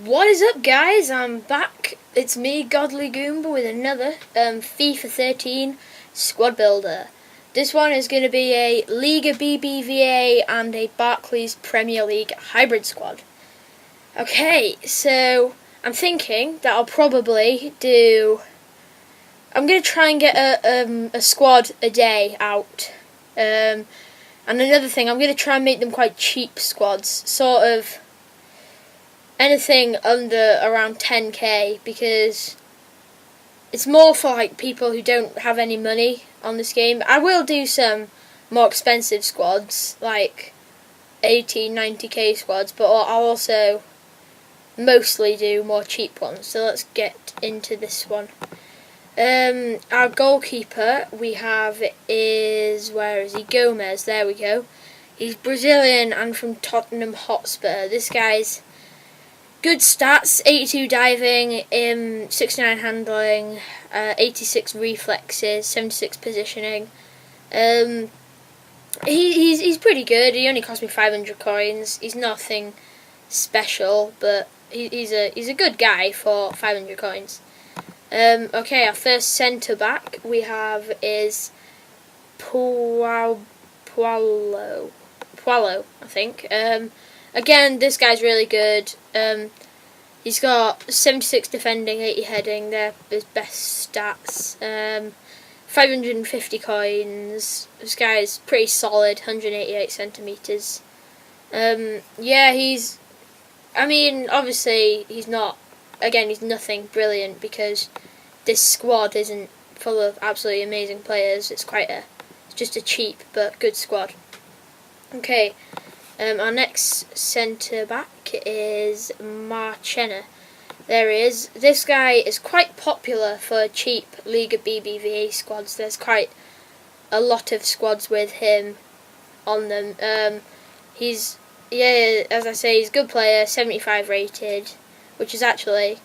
What is up, guys? I'm back. It's me, Godly Goomba, with another FIFA 13 squad builder. This one is going to be a Liga BBVA and a Barclays Premier League hybrid squad. Okay, so I'm thinking that I'll probably do... I'm going to try and get a squad a day out. And another thing, I'm going to try and make them quite cheap squads, sort of anything under around 10k, because it's more for like people who don't have any money on this game. I will do some more expensive squads, like 80, 90k squads, but I'll also mostly do more cheap ones. So let's get into this one. Our goalkeeper we have is, where is he? Gomez, there we go. He's Brazilian and from Tottenham Hotspur. This guy's good stats: 82 diving, 69 handling, 86 reflexes, 76 positioning. He's pretty good. He only cost me 500 coins. He's nothing special, but he's a good guy for 500 coins. Okay, our first centre back we have is Pualo, I think. Again, this guy's really good. He's got 76 defending, 80 heading. They're his best stats. 550 coins. This guy's pretty solid. 188 centimeters. Yeah, obviously he's not. Again, he's nothing brilliant because this squad isn't full of absolutely amazing players. It's just a cheap but good squad. Okay. Our next centre back is Marchena. There he is. This guy is quite popular for cheap Liga BBVA squads. There's quite a lot of squads with him on them. As I say, he's a good player, 75 rated, which is actually,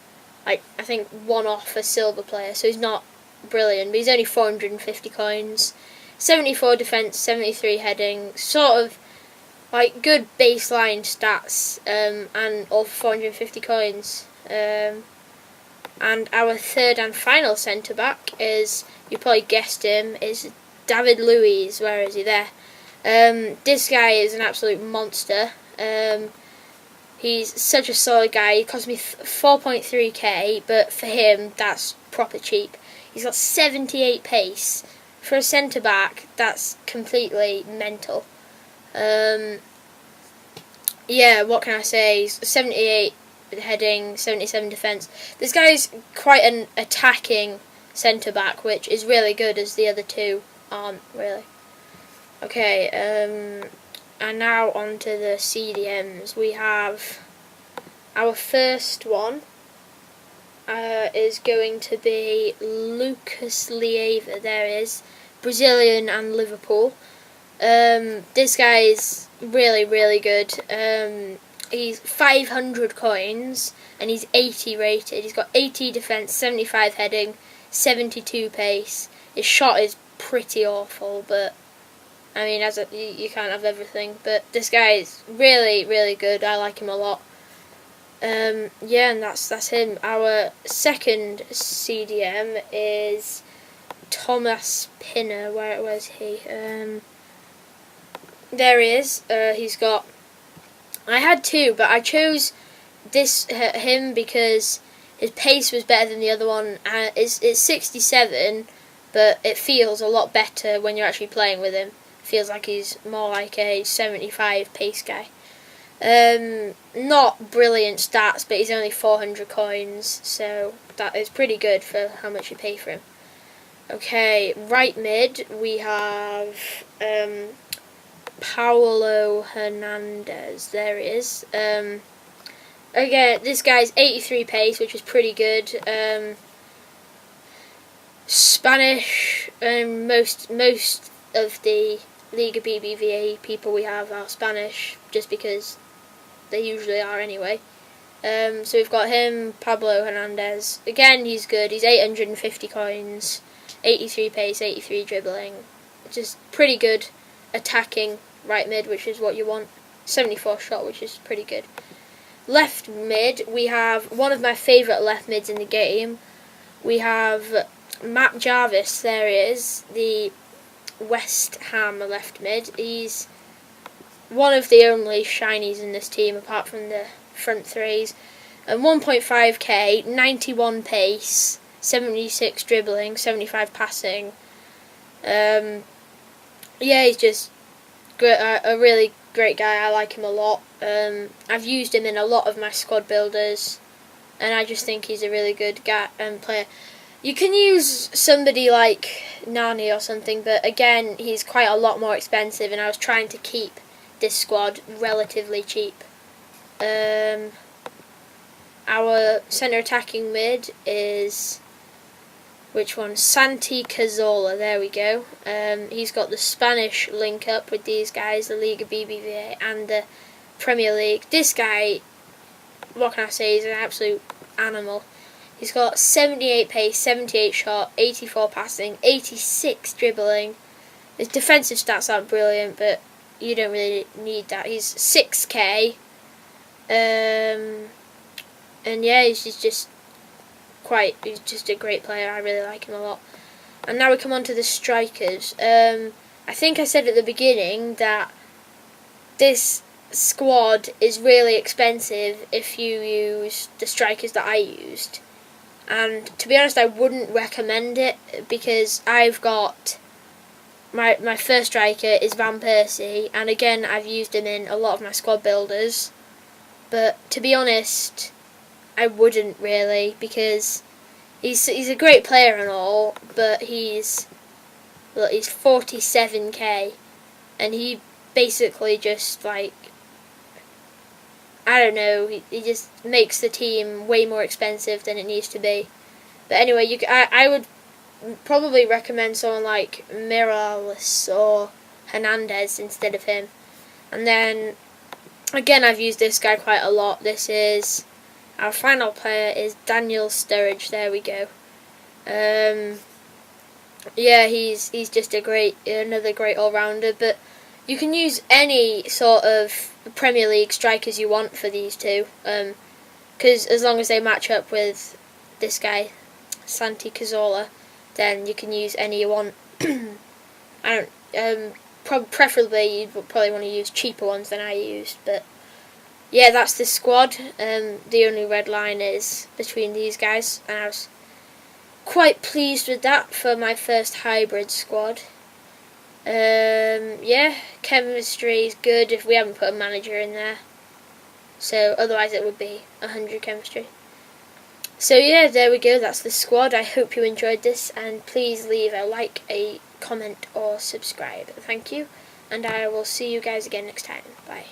I think, one off a silver player, so he's not brilliant, but he's only 450 coins, 74 defence, 73 heading, sort of good baseline stats, and all 450 coins. And our third and final centre back is, you probably guessed him, is David Luiz. Where is he? There. This guy is an absolute monster. He's such a solid guy. He cost me 4.3k, but for him that's proper cheap. He's got 78 pace for a centre back. That's completely mental. Yeah, what can I say? 78 heading, 77 defence. This guy's quite an attacking centre back, which is really good, as the other two aren't really. Okay, and now on to the CDMs. We have our first one is going to be Lucas Leiva. There he is, Brazilian and Liverpool. This guy's really, really good. He's 500 coins and he's 80 rated. He's got 80 defence, 75 heading, 72 pace. His shot is pretty awful, but you can't have everything. But this guy is really, really good. I like him a lot. Yeah, and that's him. Our second CDM is Thomas Pinner. Where's he? There he is. He's got... I had two, but I chose him because his pace was better than the other one. It's 67, but it feels a lot better when you're actually playing with him. It feels like he's more like a 75 pace guy. Not brilliant stats, but he's only 400 coins, so that is pretty good for how much you pay for him. Okay, right mid we have Paulo Hernandez. There he is. Again, this guy's 83 pace, which is pretty good. Spanish, most of the Liga BBVA people we have are Spanish, just because they usually are anyway. So we've got him, Pablo Hernandez. Again, he's good. He's 850 coins, 83 pace, 83 dribbling. Just pretty good attacking right mid, which is what you want. 74 shot, which is pretty good. left mid, we have one of my favourite left mids in the game. We have Matt Jarvis, there he is, the West Ham left mid. He's one of the only shinies in this team apart from the front threes. And 1.5k, 91 pace, 76 dribbling, 75 passing. Yeah, he's just a really great guy. I like him a lot. I've used him in a lot of my squad builders, and I just think he's a really good guy and player. You can use somebody like Nani or something, but again, he's quite a lot more expensive, and I was trying to keep this squad relatively cheap. Our centre attacking mid is, which one? Santi Cazorla, there we go. He's got the Spanish link up with these guys, the Liga BBVA and the Premier League. This guy, what can I say, he's an absolute animal. He's got 78 pace, 78 shot, 84 passing, 86 dribbling. His defensive stats aren't brilliant, but you don't really need that. He's 6k. And yeah, he's just a great player. I really like him a lot. And now we come on to the strikers. I think I said at the beginning that this squad is really expensive if you use the strikers that I used. And to be honest, I wouldn't recommend it because I've got my first striker is Van Persie, and again I've used him in a lot of my squad builders. But to be honest, I wouldn't really, because he's a great player and all, but he's 47k, and he basically just I don't know, he just makes the team way more expensive than it needs to be. But anyway, I would probably recommend someone like Miralles or Hernandez instead of him. And then again, I've used this guy quite a lot. This is our final player is Daniel Sturridge. There we go. Yeah, he's just another great all-rounder. But you can use any sort of Premier League strikers you want for these two, because as long as they match up with this guy, Santi Cazorla, then you can use any you want. Preferably you'd probably want to use cheaper ones than I used, but yeah, that's the squad. The only red line is between these guys, and I was quite pleased with that for my first hybrid squad. Yeah, chemistry is good if we haven't put a manager in there, so otherwise it would be 100 chemistry. So yeah, there we go, that's the squad. I hope you enjoyed this, and please leave a like, a comment or subscribe. Thank you, and I will see you guys again next time. Bye.